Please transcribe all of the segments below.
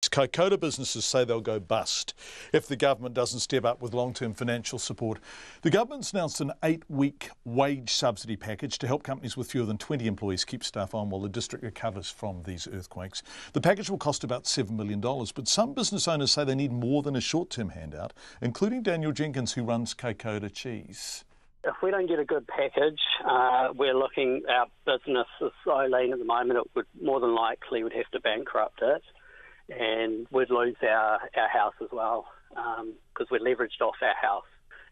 Kaikoura businesses say they'll go bust if the government doesn't step up with long-term financial support. The government's announced an 8-week wage subsidy package to help companies with fewer than 20 employees keep staff on while the district recovers from these earthquakes. The package will cost about $7 million, but some business owners say they need more than a short-term handout, including Daniel Jenkins, who runs Kaikoura Cheese. If we don't get a good package, we're looking, our business is so lean at the moment, it would more than likely would have to bankrupt it. And we'd lose our house as well because we're leveraged off our house.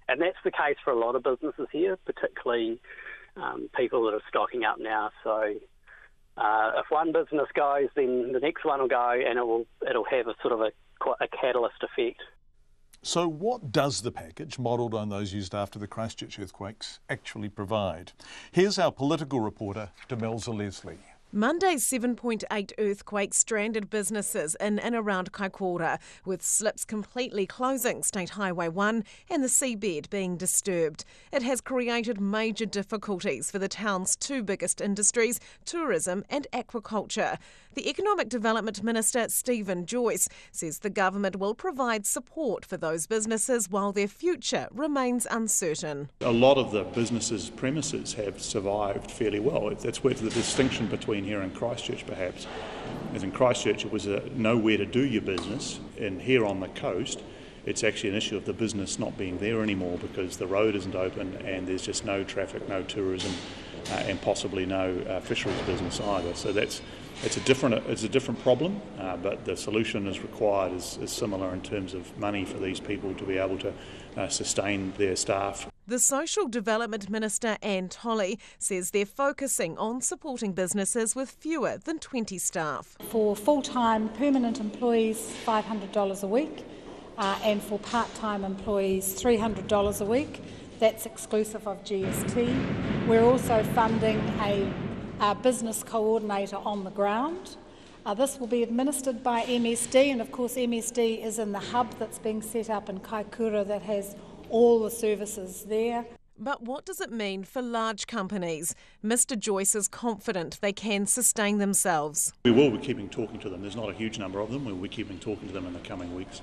And that's the case for a lot of businesses here, particularly people that are stocking up now. So if one business goes, then the next one will go, and it'll have a sort of a catalyst effect. So what does the package, modelled on those used after the Christchurch earthquakes, actually provide? Here's our political reporter, Demelza Leslie. Monday's 7.8 earthquake stranded businesses in and around Kaikoura, with slips completely closing State Highway 1 and the seabed being disturbed. It has created major difficulties for the town's two biggest industries, tourism and aquaculture. The Economic Development Minister, Stephen Joyce, says the government will provide support for those businesses while their future remains uncertain. A lot of the businesses' premises have survived fairly well. That's where the distinction between here and Christchurch perhaps, as in Christchurch it was nowhere to do your business, and here on the coast it's actually an issue of the business not being there anymore because the road isn't open and there's just no traffic, no tourism and possibly no fisheries business either. So it's a different problem, but the solution is required is similar in terms of money for these people to be able to sustain their staff. The Social Development Minister, Anne Tolley, says they're focusing on supporting businesses with fewer than 20 staff. For full-time permanent employees, $500 a week, and for part-time employees, $300 a week. That's exclusive of GST. We're also funding a business coordinator on the ground. This will be administered by MSD, and of course MSD is in the hub that's being set up in Kaikoura that has all the services there. But what does it mean for large companies? Mr Joyce is confident they can sustain themselves. We will be keeping talking to them. There's not a huge number of them. We'll be keeping talking to them in the coming weeks.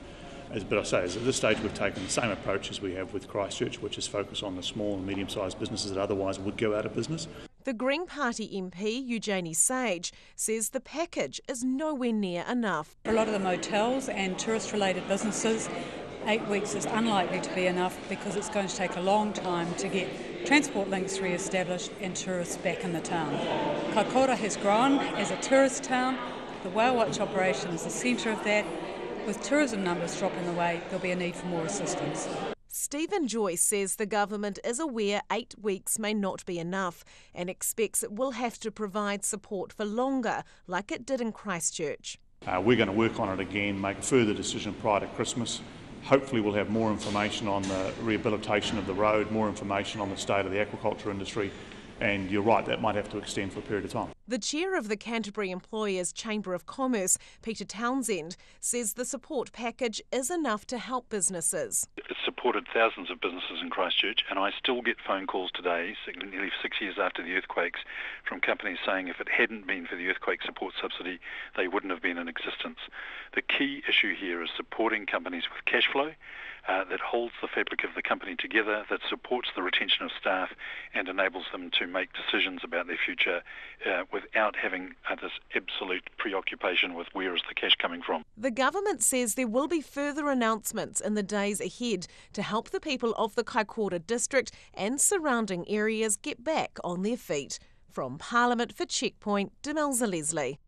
But I say, at this stage we've taken the same approach as we have with Christchurch, which is focus on the small and medium-sized businesses that otherwise would go out of business. The Green Party MP, Eugenie Sage, says the package is nowhere near enough. For a lot of the motels and tourist-related businesses, 8 weeks is unlikely to be enough because it's going to take a long time to get transport links re-established and tourists back in the town. Kaikoura has grown as a tourist town. The Whale Watch operation is the centre of that. With tourism numbers dropping away, there'll be a need for more assistance. Stephen Joyce says the government is aware 8 weeks may not be enough and expects it will have to provide support for longer, like it did in Christchurch. We're going to work on it again, make a further decision prior to Christmas. Hopefully we'll have more information on the rehabilitation of the road, more information on the state of the aquaculture industry, and you're right, that might have to extend for a period of time. The chair of the Canterbury Employers Chamber of Commerce, Peter Townsend, says the support package is enough to help businesses. It's supported thousands of businesses in Christchurch, and I still get phone calls today, nearly 6 years after the earthquakes, from companies saying if it hadn't been for the earthquake support subsidy, they wouldn't have been in existence. The key issue here is supporting companies with cash flow that holds the fabric of the company together, that supports the retention of staff and enables them to make decisions about their future without having this absolute preoccupation with where is the cash coming from. The government says there will be further announcements in the days ahead to help the people of the Kaikoura district and surrounding areas get back on their feet. From Parliament for Checkpoint, Demelza Leslie.